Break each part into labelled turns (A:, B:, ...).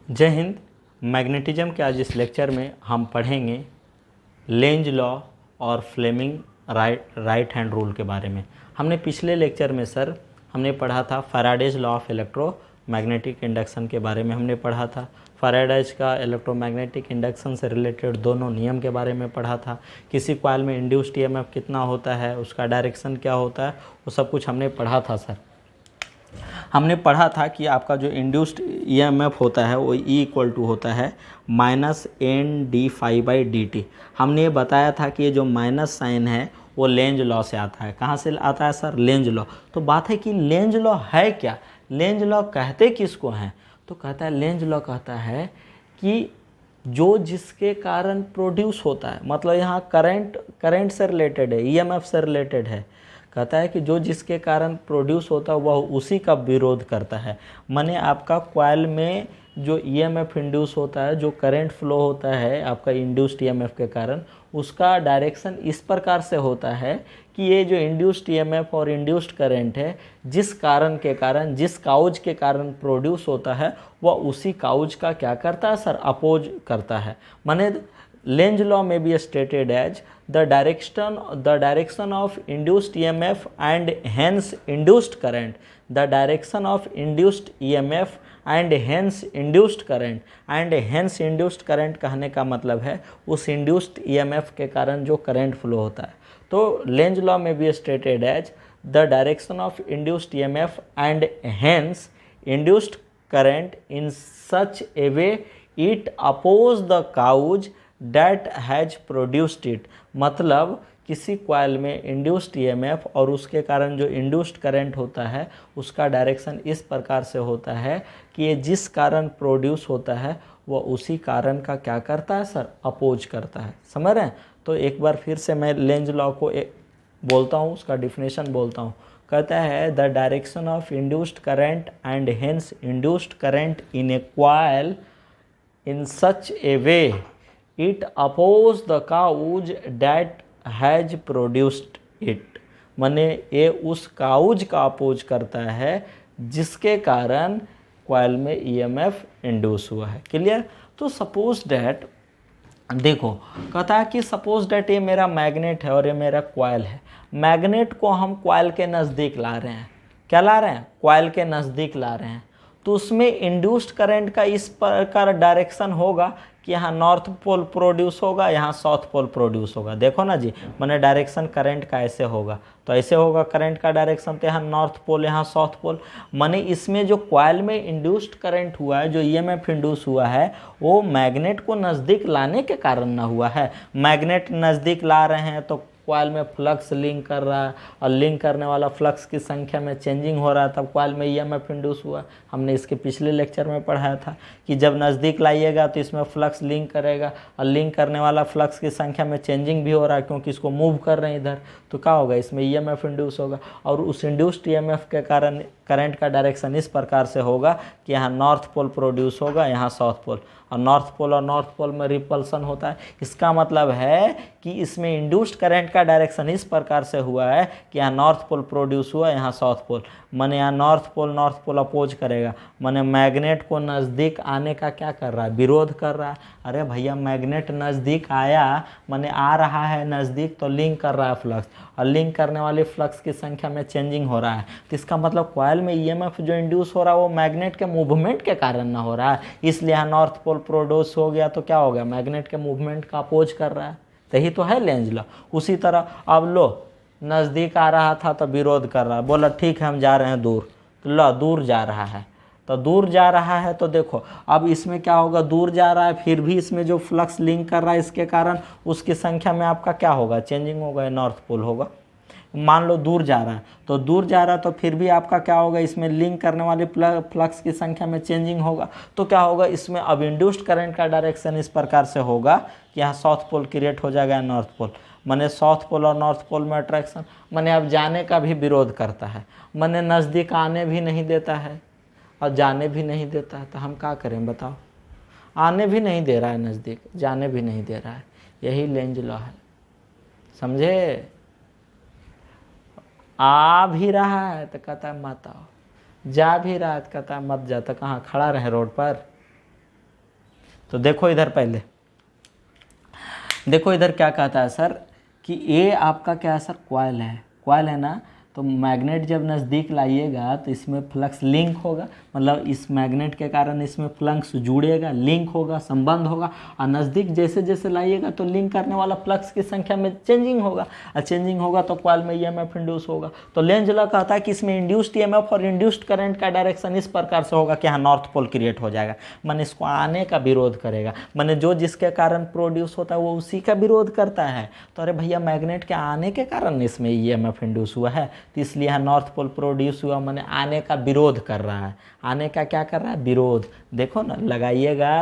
A: जय हिंद। मैग्नेटिज्म के आज इस लेक्चर में हम पढ़ेंगे लेंज लॉ और फ्लेमिंग राइट हैंड रूल के बारे में। हमने पिछले लेक्चर में सर हमने पढ़ा था Faraday's law of electromagnetic induction के बारे में हमने पढ़ा था। फैराडेज का इलेक्ट्रोमैग्नेटिक इंडक्शन से रिलेटेड दोनों नियम के बारे में पढ़ा था। किसी कॉइल में इंड्यूस्ड ईएमएफ कितना होता है, उसका डायरेक्शन क्या होता है, वो सब कुछ हमने पढ़ा था सर। हमने पढ़ा था कि आपका जो इंड्यूस्ड ईएमएफ होता है वो ई इक्वल टू होता है -NdΦ/dt। हमने ये बताया था कि ये जो माइनस साइन है वो लेंज लॉ से आता है। कहाँ से आता है सर? Lenz law. तो बात है कि लेंज लॉ है क्या, लेंज लॉ कहते किसको हैं? तो कहता है लेंज लॉ कहता है कि जो जिसके कारण प्रोड्यूस होता है, मतलब यहाँ करंट से रिलेटेड है, ईएमएफ से रिलेटेड है। कहता है कि जो जिसके कारण प्रोड्यूस होता है वह उसी का विरोध करता है। माने आपका कॉइल में जो ईएमएफ इंड्यूस होता है, जो करंट फ्लो होता है आपका इंड्यूस्ड ईएमएफ के कारण, उसका डायरेक्शन इस प्रकार से होता है कि ये जो इंड्यूस्ड ईएमएफ और इंड्यूस्ड करंट है, जिस कारण के कारण, जिस काउज के कारण प्रोड्यूस होता है, वह उसी काउज का क्या करता है सर? अपोज करता है। माने Lenz law may be stated as the direction of induced EMF and hence induced current. The direction of induced EMF and hence induced current and hence induced current कहने का मतलब है उस induced EMF के कारण जो current flow होता है। तो Lenz law may be stated as the direction of induced EMF and hence induced current in such a way it oppose the cause that has produced it. मतलब किसी coil में induced EMF और उसके कारण जो इंड्यूस्ड करंट होता है उसका डायरेक्शन इस प्रकार से होता है कि ये जिस कारण प्रोड्यूस होता है वह उसी कारण का क्या करता है सर? अपोज करता है। समझ रहे हैं? तो एक बार फिर से मैं लेंज लॉ को बोलता हूँ, उसका डिफिनेशन बोलता हूँ। कहता है the direction of induced current and hence induced current in A coil in such a way it oppose the cause that has produced it। माने ये उस काउज का अपोज करता है जिसके कारण कॉइल में ईएमएफ इंड्यूस हुआ है। क्लियर? तो सपोज डैट, देखो कहता है कि सपोज डैट ये मेरा मैग्नेट है और ये मेरा कॉइल है। मैग्नेट को हम कॉइल के नज़दीक ला रहे हैं। क्या ला रहे हैं? कॉइल के नज़दीक ला रहे हैं। तो उसमें इंड्यूस्ड करंट का इस प्रकार डायरेक्शन होगा कि यहाँ नॉर्थ पोल प्रोड्यूस होगा, यहाँ साउथ पोल प्रोड्यूस होगा। देखो ना जी, मैंने डायरेक्शन करंट का ऐसे होगा, तो ऐसे होगा करंट का डायरेक्शन, तो यहाँ नॉर्थ पोल, यहाँ साउथ पोल। माने इसमें जो कॉइल में इंड्यूस्ड करंट हुआ है, जो ईएमएफ इंड्यूस हुआ है, वो मैग्नेट को नज़दीक लाने के कारण ना हुआ है। मैग्नेट नज़दीक ला रहे हैं तो कॉइल में फ्लक्स लिंक कर रहा है और लिंक करने वाला फ्लक्स की संख्या में चेंजिंग हो रहा है, तब कॉइल में ईएमएफ इंड्यूस हुआ। हमने इसके पिछले लेक्चर में पढ़ाया था कि जब नज़दीक लाइएगा तो इसमें फ्लक्स लिंक करेगा और लिंक करने वाला फ्लक्स की संख्या में चेंजिंग भी हो रहा है क्योंकि इसको मूव कर रहे हैं इधर, तो क्या होगा? इसमें ईएमएफ इंड्यूस होगा और उस इंड्यूस्ड ईएमएफ के कारण करंट का डायरेक्शन इस प्रकार से होगा कि यहाँ नॉर्थ पोल प्रोड्यूस होगा, यहाँ साउथ पोल, और नॉर्थ पोल में रिपल्सन होता है। इसका मतलब है कि इसमें इंड्यूस्ड करंट का डायरेक्शन इस प्रकार से हुआ है कि यहाँ नॉर्थ पोल प्रोड्यूस हुआ, यहाँ साउथ पोल। माने यहाँ नॉर्थ पोल अपोज करेगा, माने मैग्नेट को नज़दीक आने का क्या कर रहा है? विरोध कर रहा है। अरे भैया मैग्नेट नज़दीक आया, माने आ रहा है नज़दीक, तो लिंक कर रहा है फ्लक्स, और लिंक करने वाले फ्लक्स की संख्या में चेंजिंग हो रहा है। तो इसका मतलब कॉइल में ईएमएफ जो इंड्यूस हो रहा है वो मैग्नेट के मूवमेंट के कारण ना हो रहा है, इसलिए यहाँ नॉर्थ पोल प्रोड्यूस हो गया, तो क्या हो गया? मैग्नेट के मूवमेंट का अपोज कर रहा है। यही तो है लेंज लॉ। उसी तरह अब लो, नज़दीक आ रहा था तो विरोध कर रहा है, बोला ठीक है हम जा रहे हैं दूर, तो लो दूर जा रहा है, तो दूर जा रहा है तो देखो अब इसमें क्या होगा? दूर जा रहा है, फिर भी इसमें जो फ्लक्स लिंक कर रहा है इसके कारण उसकी संख्या में आपका क्या होगा? चेंजिंग होगा, नॉर्थ पोल होगा। मान लो दूर जा रहा है, तो दूर जा रहा है तो फिर भी आपका क्या होगा? इसमें लिंक करने वाले फ्लक्स की संख्या में चेंजिंग होगा, तो क्या होगा? इसमें अब इंड्यूस्ड करंट का डायरेक्शन इस प्रकार से होगा कि यहाँ साउथ पोल क्रिएट हो जाएगा, नॉर्थ पोल। माने साउथ पोल और नॉर्थ पोल में अट्रैक्शन, माने अब जाने का भी विरोध करता है, माने नज़दीक आने भी नहीं देता है और जाने भी नहीं देता है। तो हम क्या करें बताओ? आने भी नहीं दे रहा है नज़दीक, जाने भी नहीं दे रहा है। यही लेंज लॉ है, समझे? आ भी रहा है तो कहता है मत आओ, जा भी रहा है तो कहता है मत जा। तो कहाँ खड़ा रहे? रोड पर? तो देखो इधर पहले, देखो इधर क्या कहता है सर कि ये आपका क्या है सर, कॉइल है, कॉइल है ना। तो मैग्नेट जब नज़दीक लाइएगा तो इसमें फ्लक्स लिंक होगा, मतलब इस मैग्नेट के कारण इसमें फ्लक्स जुड़ेगा, लिंक होगा, संबंध होगा। और नज़दीक जैसे जैसे लाइएगा तो लिंक करने वाला फ्लक्स की संख्या में चेंजिंग होगा, और चेंजिंग होगा तो कॉइल में ईएमएफ इंड्यूस होगा। तो लेंज लॉ कहता है कि इसमें इंड्यूस्ड ईएमएफ और इंड्यूस्ड करंट का डायरेक्शन इस प्रकार से होगा कि यहाँ नॉर्थ पोल क्रिएट हो जाएगा, मन इसको आने का विरोध करेगा, मन जो जिसके कारण प्रोड्यूस होता है वो उसी का विरोध करता है। तो अरे भैया मैग्नेट के आने के कारण इसमें ईएमएफ इंड्यूस हुआ है, तो इसलिए यहाँ नॉर्थ पोल प्रोड्यूस हुआ, मैंने आने का विरोध कर रहा है। आने का क्या कर रहा है, विरोध। देखो ना, लगाइएगा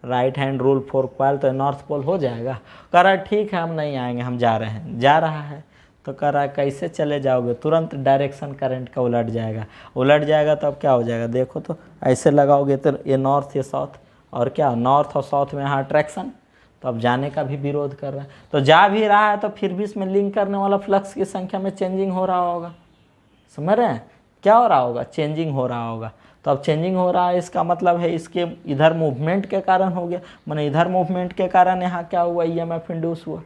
A: right hand rule for coil तो नॉर्थ पोल हो जाएगा। कह रहा है ठीक है हम नहीं आएंगे, हम जा रहे हैं, जा रहा है। तो कह रहा है कैसे चले जाओगे, तुरंत डायरेक्शन करंट का उलट जाएगा, उलट जाएगा तो अब क्या हो जाएगा, देखो तो ऐसे लगाओगे तो ये नॉर्थ ये साउथ, और क्या नॉर्थ और साउथ में यहाँ अट्रैक्शन, तो अब जाने का भी विरोध कर रहा है। तो जा भी रहा है तो फिर भी इसमें लिंक करने वाला फ्लक्स की संख्या में चेंजिंग हो रहा होगा, समझ रहे हैं क्या हो रहा होगा, चेंजिंग हो रहा होगा। तो अब चेंजिंग हो रहा है इसका मतलब है इसके इधर मूवमेंट के कारण हो गया, माने इधर मूवमेंट के कारण यहाँ क्या हुआ, ईएमएफ इंड्यूस हुआ।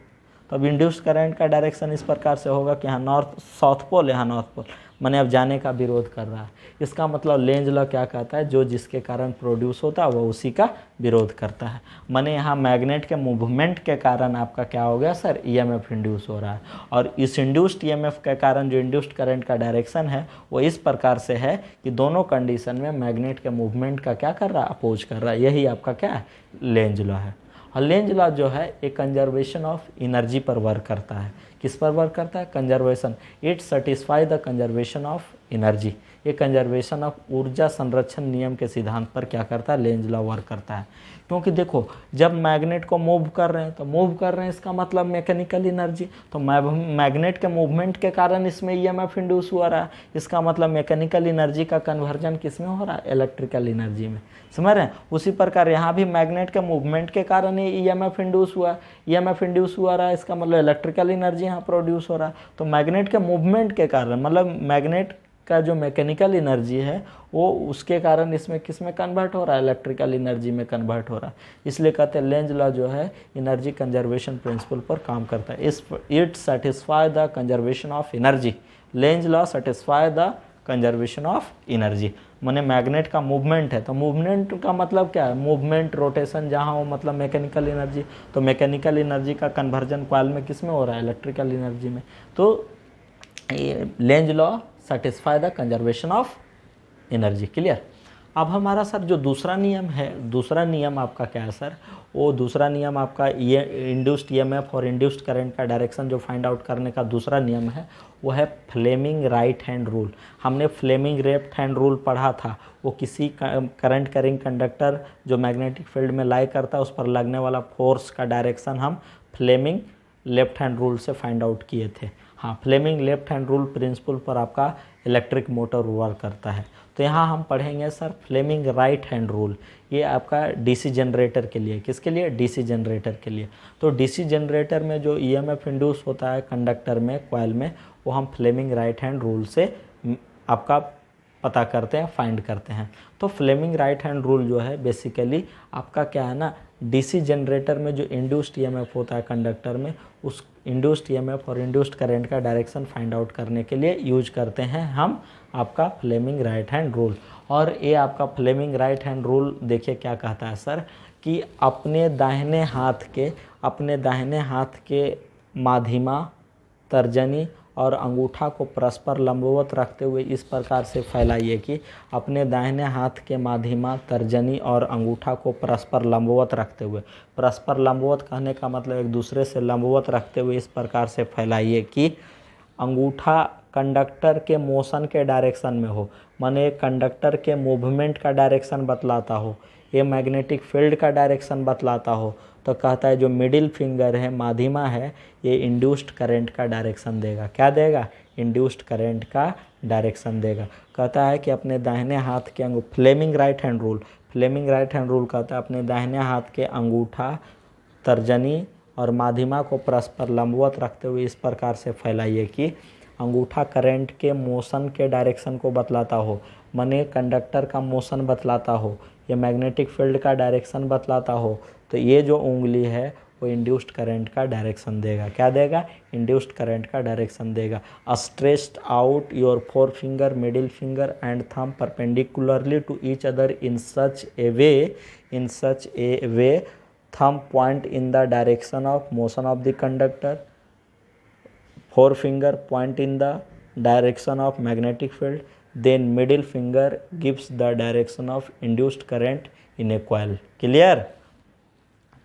A: तो अब इंड्यूस्ड करंट का डायरेक्शन इस प्रकार से होगा कि यहाँ नॉर्थ साउथ पोल, यहाँ नॉर्थ पोल, मैंने अब जाने का विरोध कर रहा है। इसका मतलब लेंज लॉ क्या कहता है, जो जिसके कारण प्रोड्यूस होता है वो उसी का विरोध करता है। मैंने यहाँ मैग्नेट के मूवमेंट के कारण आपका क्या हो गया सर, ईएमएफ इंड्यूस हो रहा है, और इस इंड्यूस्ड ईएमएफ के कारण जो इंड्यूस्ड करंट का डायरेक्शन है वो इस प्रकार से है कि दोनों कंडीशन में मैग्नेट के मूवमेंट का क्या कर रहा है, अपोज कर रहा है। यही आपका क्या है, लेंज लॉ है। और लेंज लॉ जो है एक कंजर्वेशन ऑफ एनर्जी पर वर्क करता है। किस पर वर्क करता है, conservation, it satisfy the conservation of energy. ये कंजर्वेशन ऑफ ऊर्जा संरक्षण नियम के सिद्धांत पर क्या करता है, लेंज लॉ वर्क करता है। क्योंकि देखो जब मैग्नेट को मूव कर रहे हैं तो मूव कर रहे हैं इसका मतलब मैकेनिकल एनर्जी, तो मैग्नेट के मूवमेंट के कारण इसमें ईएमएफ इंड्यूस हुआ रहा है, इसका मतलब मैकेनिकल एनर्जी का कन्वर्जन किस में हो रहा है, इलेक्ट्रिकल एनर्जी में, समझ रहे हैं। उसी प्रकार यहाँ भी मैग्नेट के मूवमेंट के कारण ही ईएमएफ इंड्यूस हुआ, ईएमएफ इंड्यूस हुआ रहा है, इसका मतलब इलेक्ट्रिकल एनर्जी यहाँ प्रोड्यूस हो रहा है। तो मैग्नेट के मूवमेंट के कारण मतलब मैग्नेट का जो मैकेनिकल एनर्जी है वो उसके कारण इसमें किस में कन्वर्ट हो रहा है, इलेक्ट्रिकल एनर्जी में कन्वर्ट हो रहा है। इसलिए कहते हैं लेंज लॉ जो है एनर्जी कंजर्वेशन प्रिंसिपल पर काम करता है। It satisfy the conservation of energy, Lenz law satisfy the conservation of energy. माने मैग्नेट का मूवमेंट है तो मूवमेंट का मतलब क्या है, मूवमेंट रोटेशन जहाँ हो मतलब मैकेनिकल एनर्जी, तो मैकेनिकल एनर्जी का कन्वर्जन कॉइल में किस में हो रहा है, इलेक्ट्रिकल एनर्जी में। तो Lenz law satisfy the conservation of energy, clear. अब हमारा सर जो दूसरा नियम है, दूसरा नियम आपका क्या है सर, वो दूसरा नियम आपका ये इंड्यूस्ड ईएमएफ और इंड्यूस्ड करंट का डायरेक्शन जो फाइंड आउट करने का दूसरा नियम है वो है फ्लेमिंग राइट हैंड रूल। हमने फ्लेमिंग लेफ्ट हैंड रूल पढ़ा था, वो किसी करंट कैरिंग कंडक्टर जो मैग्नेटिक फील्ड में लाई करता है उस पर लगने वाला फोर्स का डायरेक्शन हम फ्लेमिंग लेफ्ट हैंड रूल से फाइंड आउट किए थे। हाँ, Fleming left hand rule principle पर आपका इलेक्ट्रिक मोटर वर्क करता है। तो यहाँ हम पढ़ेंगे sir Fleming right hand rule, ये आपका डीसी जनरेटर के लिए, किसके लिए, डीसी जनरेटर के लिए। तो डीसी जनरेटर में जो ईएमएफ इंड्यूस होता है कंडक्टर में, कॉइल में, वो हम फ्लेमिंग राइट हैंड रूल से आपका पता करते हैं, फाइंड करते हैं। तो फ्लेमिंग राइट हैंड रूल जो है बेसिकली आपका क्या है ना, डीसी जनरेटर में जो इंड्यूस्ड ईएमएफ होता है कंडक्टर में, उस इंड्यूस्ड ईएमएफ और इंड्यूस्ड करंट का डायरेक्शन फाइंड आउट करने के लिए यूज करते हैं हम आपका फ्लेमिंग राइट हैंड रूल। और ये आपका फ्लेमिंग राइट हैंड रूल देखिए क्या कहता है सर, कि अपने दाहिने हाथ के माध्यमा, तर्जनी और अंगूठा को परस्पर लंबवत रखते हुए इस प्रकार से फैलाइए कि अपने दाहिने हाथ के माध्यमा, तर्जनी और अंगूठा को परस्पर लंबवत रखते हुए, परस्पर लंबवत कहने का मतलब एक दूसरे से लंबवत रखते हुए इस प्रकार से फैलाइए कि अंगूठा कंडक्टर के मोशन के डायरेक्शन में हो, माने कंडक्टर के मूवमेंट का डायरेक्शन बतलाता हो, ये मैग्नेटिक फील्ड का डायरेक्शन बतलाता हो। तो कहता है जो मिडिल फिंगर है, माध्यमा है, ये इंड्यूस्ड करंट का डायरेक्शन देगा। क्या देगा, इंड्यूस्ड करंट का डायरेक्शन देगा। कहता है कि अपने दाहिने हाथ के Fleming right hand rule, Fleming right hand rule कहता है अपने दाहिने हाथ के अंगूठा, तर्जनी और माध्यमा को परस्पर लंबवत रखते हुए इस प्रकार से फैलाइए कि अंगूठा करंट के मोशन के डायरेक्शन को बतलाता हो, माने कंडक्टर का मोशन बतलाता हो, ये मैग्नेटिक फील्ड का डायरेक्शन बतलाता हो तो ये जो उंगली है वो इंड्यूस्ड करंट का डायरेक्शन देगा। क्या देगा? इंड्यूस्ड करंट का डायरेक्शन देगा। Stretched out your fore finger, middle finger and thumb perpendicularly to each other in such a way thumb point in the direction of motion of the conductor, forefinger point in the direction of magnetic field, then middle finger gives the direction of induced current in a coil. Clear?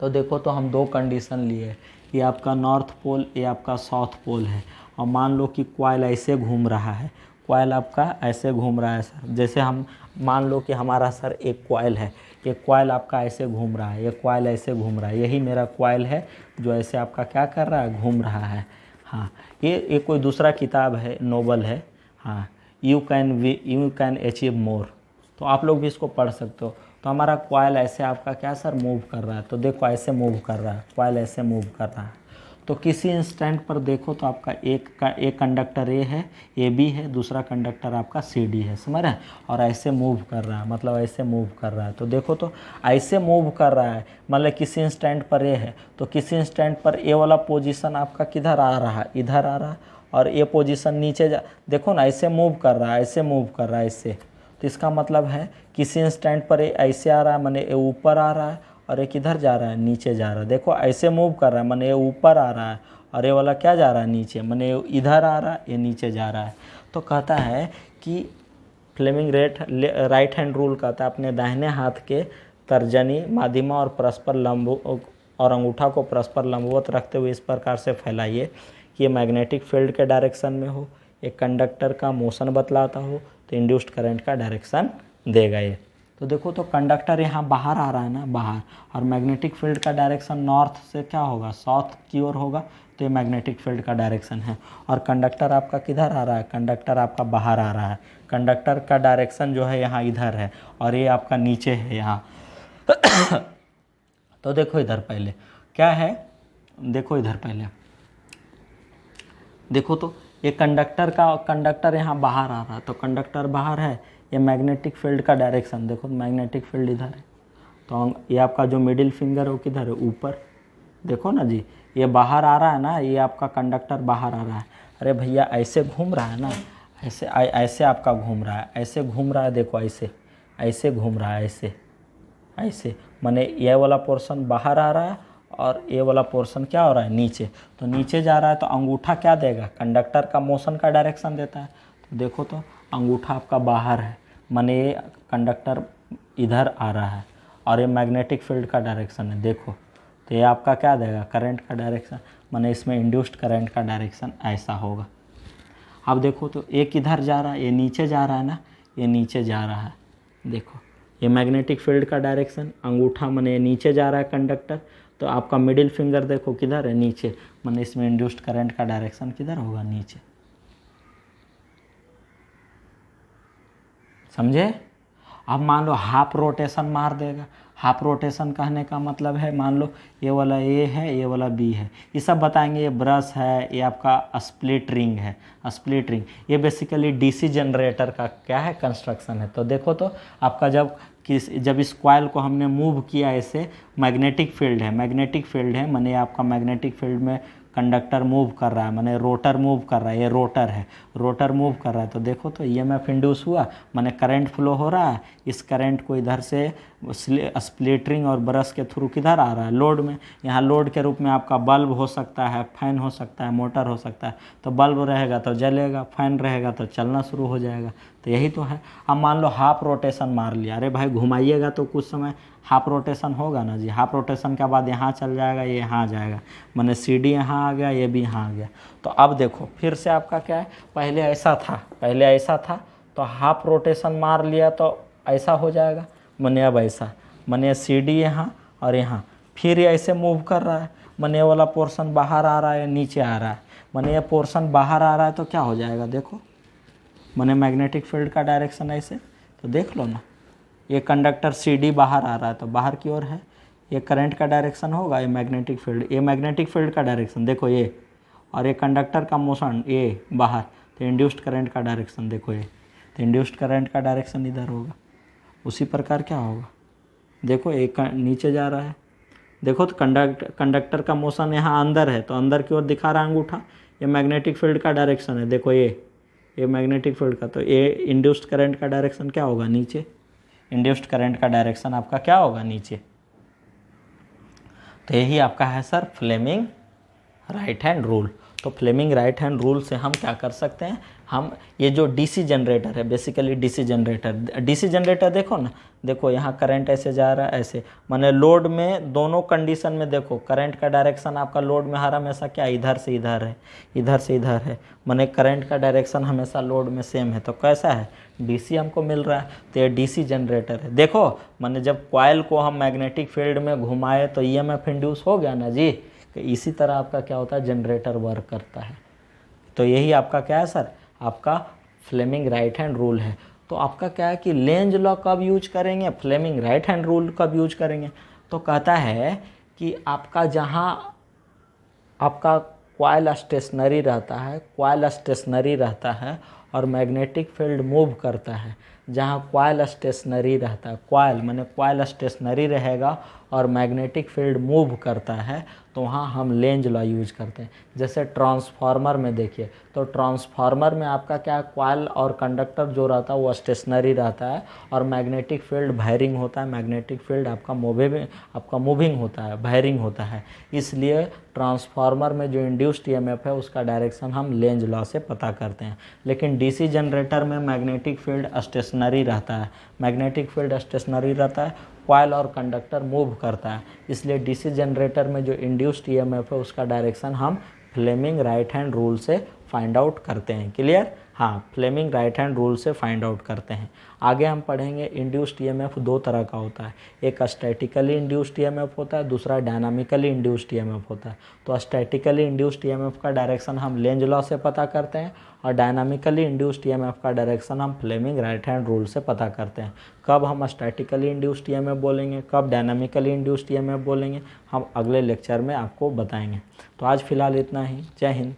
A: तो देखो तो हम दो condition लिए, ये आपका north pole, ये आपका साउथ पोल है, और मान लो कि कॉइल ऐसे घूम रहा है, कॉइल आपका ऐसे घूम रहा है सर। जैसे हम मान लो कि हमारा सर एक कॉइल है, ये कॉइल आपका ऐसे घूम रहा है, ये कॉइल ऐसे घूम रहा है, यही मेरा कॉइल है जो ऐसे आपका क्या कर रहा है, घूम रहा है। हाँ, ये कोई दूसरा किताब है, नोबल है। हाँ, यू कैन अचीव मोर, तो आप लोग भी इसको पढ़ सकते हो। तो हमारा कॉइल ऐसे आपका क्या सर मूव कर रहा है, तो देखो ऐसे मूव कर रहा है, कॉइल ऐसे मूव कर रहा है। तो किसी इंस्टेंट पर देखो तो आपका एक कंडक्टर ए है, ए बी है, दूसरा कंडक्टर आपका सी डी है, समझ रहे हैं, और ऐसे मूव कर रहा है, मतलब ऐसे मूव कर रहा है। तो देखो तो ऐसे मूव कर रहा है, मतलब किसी इंस्टेंट पर ए है, तो किसी इंस्टेंट पर ए वाला पोजीशन आपका किधर आ रहा है, इधर आ रहा है, और ए पोजीशन नीचे जा, देखो ना ऐसे मूव कर रहा है, ऐसे मूव कर रहा है, ऐसे। तो इसका मतलब है किसी इंस्टेंट पर ए ऐसे आ रहा है, माने ए ऊपर आ रहा है, और एक इधर जा रहा है, नीचे जा रहा है। देखो ऐसे मूव कर रहा है, माने ये ऊपर आ रहा है, और ये वाला क्या जा रहा है, नीचे, माने इधर आ रहा है, ये नीचे जा रहा है। तो कहता है कि फ्लेमिंग राइट हैंड रूल कहता है अपने दाहिने हाथ के तर्जनी, माध्यमा और परस्पर लंब और अंगूठा को परस्पर लंबवत रखते हुए इस प्रकार से फैलाइए कि ये मैग्नेटिक फील्ड के डायरेक्शन में हो, एक कंडक्टर का मोशन बतलाता हो, तो इंड्यूस्ड करंट का डायरेक्शन देगा ये। तो देखो तो कंडक्टर यहाँ बाहर आ रहा है ना, बाहर, और मैग्नेटिक फील्ड का डायरेक्शन नॉर्थ से क्या होगा, साउथ की ओर होगा, तो ये मैग्नेटिक फील्ड का डायरेक्शन है। और कंडक्टर आपका किधर आ रहा है, कंडक्टर आपका बाहर आ रहा है, कंडक्टर का डायरेक्शन जो है यहाँ इधर है, और ये आपका नीचे है यहाँ। तो देखो इधर पहले क्या है, देखो इधर पहले देखो तो ये कंडक्टर यहाँ बाहर आ रहा है, तो कंडक्टर बाहर है, ये मैग्नेटिक फील्ड का डायरेक्शन देखो, मैग्नेटिक फील्ड इधर है, तो ये आपका जो मिडिल फिंगर है वो किधर है, ऊपर। देखो ना जी, ये बाहर आ रहा है ना, ये आपका कंडक्टर बाहर आ रहा है। अरे भैया ऐसे घूम रहा है ना, ऐसे ऐसे आपका घूम रहा है, ऐसे घूम रहा है, देखो ऐसे ऐसे घूम रहा है, ऐसे ऐसे, माने ये वाला पोर्शन बाहर आ रहा है, और ये वाला पोर्शन क्या हो रहा है, नीचे। तो नीचे जा रहा है, तो अंगूठा क्या देगा, कंडक्टर का मोशन का डायरेक्शन देता है। तो देखो तो अंगूठा आपका बाहर है, माने ये कंडक्टर इधर आ रहा है, और ये मैग्नेटिक फील्ड का डायरेक्शन है, देखो। तो ये आपका क्या देगा, करंट का डायरेक्शन, माने इसमें इंड्यूस्ड करंट का डायरेक्शन ऐसा होगा। अब देखो तो एक इधर जा रहा है, ये नीचे जा रहा है ना, ये नीचे जा रहा है, देखो ये मैग्नेटिक फील्ड का डायरेक्शन, अंगूठा माने नीचे जा रहा है कंडक्टर, तो आपका मिडिल फिंगर देखो किधर है, नीचे, माने इसमें इंड्यूस्ड करंट का डायरेक्शन किधर होगा, नीचे। समझे? अब मान लो हाफ रोटेशन मार देगा। हाफ रोटेशन कहने का मतलब है, मान लो ये वाला ए है, ये वाला बी है, ये सब बताएंगे। ये ब्रश है, ये आपका स्प्लिट रिंग है, स्प्लिट रिंग ये बेसिकली डीसी जनरेटर का क्या है, कंस्ट्रक्शन है। तो देखो तो आपका जब इस कॉइल को हमने मूव किया, ऐसे मैग्नेटिक फील्ड है, माने आपका मैग्नेटिक फील्ड में कंडक्टर मूव कर रहा है, माने रोटर मूव कर रहा है, ये रोटर है, रोटर मूव कर रहा है। तो देखो तो ईएमएफ इंड्यूस हुआ, माने करंट फ्लो हो रहा है, इस करंट को इधर से स्प्लिटरिंग और ब्रश के थ्रू किधर आ रहा है, लोड में। यहाँ लोड के रूप में आपका बल्ब हो सकता है, फैन हो सकता है, मोटर हो सकता है। तो बल्ब रहेगा तो जलेगा, फैन रहेगा तो चलना शुरू हो जाएगा। तो यही तो है। अब मान लो हाफ रोटेशन मार लिया, अरे भाई घुमाइएगा तो कुछ समय हाफ रोटेशन होगा ना जी। हाफ रोटेशन के बाद यहाँ चल जाएगा, ये यहाँ आ जाएगा, माने सी डी यहाँ आ गया, ये भी यहाँ आ गया। तो अब देखो फिर से आपका क्या है, पहले ऐसा था, तो हाफ रोटेशन मार लिया तो ऐसा हो जाएगा, माने अब ऐसा, माने सी डी यहाँ और यहाँ, फिर ये ऐसे मूव कर रहा है, माने वाला पोर्शन बाहर आ रहा है, नीचे आ रहा है, माने ये पोर्शन बाहर आ रहा है, तो क्या हो जाएगा देखो, माने मैग्नेटिक फील्ड का डायरेक्शन ऐसे। तो देख लो ना, ये कंडक्टर सी डी बाहर आ रहा है, तो बाहर की ओर है, ये करंट का डायरेक्शन होगा, ये मैग्नेटिक फील्ड का डायरेक्शन देखो ये, और ये कंडक्टर का मोशन ये बाहर, तो इंड्यूस्ड करंट का डायरेक्शन देखो ये, तो इंड्यूस्ड करंट का डायरेक्शन इधर होगा। उसी प्रकार क्या होगा, देखो एक नीचे जा रहा है, देखो तो कंडक्टर का मोशन यहाँ अंदर है तो अंदर की ओर दिखा रहा है अंगूठा, ये मैग्नेटिक फील्ड का डायरेक्शन है। देखो ये मैग्नेटिक फील्ड का, तो ये इंड्यूस्ड करंट का डायरेक्शन क्या होगा, नीचे। इंड्यूस्ड करंट का डायरेक्शन आपका क्या होगा, नीचे। तो यही आपका है sir Fleming right hand rule. तो फ्लेमिंग राइट हैंड रूल से हम क्या कर सकते हैं, हम ये जो डीसी जनरेटर है, बेसिकली डीसी जनरेटर देखो ना, देखो यहाँ करंट ऐसे जा रहा है, ऐसे माने लोड में दोनों कंडीशन में देखो करंट का डायरेक्शन आपका लोड में हर हमेशा क्या, इधर से इधर है, इधर से इधर है, माने करंट का डायरेक्शन हमेशा लोड में सेम है। तो कैसा है, डीसी हमको मिल रहा है, तो ये डीसी जनरेटर है। देखो माने जब कॉइल को हम मैग्नेटिक फील्ड में घुमाए तो ईएमएफ इंड्यूस हो गया ना जी। तो इसी तरह आपका क्या होता है, जनरेटर वर्क करता है। तो यही आपका क्या है सर, आपका फ्लेमिंग राइट हैंड रूल है। तो आपका क्या है कि लेंज लॉ कब यूज करेंगे, फ्लेमिंग राइट हैंड रूल कब यूज करेंगे। तो कहता है कि आपका जहाँ आपका कॉइल स्टेशनरी रहता है और मैग्नेटिक फील्ड मूव करता है, जहाँ कॉइल स्टेशनरी रहता है, कॉइल माने कॉइल स्टेशनरी रहेगा और मैग्नेटिक फील्ड मूव करता है, तो वहाँ हम लेंज लॉ यूज करते हैं। जैसे ट्रांसफार्मर में देखिए, तो ट्रांसफार्मर में आपका क्या, कॉइल और कंडक्टर जो रहता है वो स्टेशनरी रहता है और मैग्नेटिक फील्ड वायरिंग होता है, मैग्नेटिक फील्ड आपका मूविंग होता है, वायरिंग होता है। इसलिए ट्रांसफार्मर में जो इंड्यूस्ड ईएमएफ है उसका डायरेक्शन हम लेंज लॉ से पता करते हैं। लेकिन डीसी जनरेटर में मैग्नेटिक फील्ड स्टेशनरी रहता है, कॉइल और कंडक्टर मूव करता है, इसलिए डीसी जनरेटर में जो इंड्यूस्ड ईएमएफ है उसका डायरेक्शन हम फ्लेमिंग राइट हैंड रूल से फाइंड आउट करते हैं। क्लियर, हाँ, फ्लेमिंग राइट हैंड रूल से फाइंड आउट करते हैं। आगे हम पढ़ेंगे इंड्यूस्ड ईएमएफ दो तरह का होता है, एक स्टैटिकली इंड्यूस्ड ईएमएफ होता है, दूसरा डायनामिकली इंड्यूस्ड ईएमएफ होता है। तो स्टैटिकली इंड्यूस्ड ईएमएफ का डायरेक्शन हम लेंज लॉ से पता करते हैं और डायनामिकली इंड्यूस्ड ईएमएफ का डायरेक्शन हम फ्लेमिंग राइट हैंड रूल से पता करते हैं। कब हम स्टैटिकली इंड्यूस्ड ईएमएफ बोलेंगे, कब डायनामिकली इंड्यूस्ड ईएमएफ बोलेंगे, हम अगले लेक्चर में आपको बताएंगे। तो आज फिलहाल इतना ही। जय हिंद।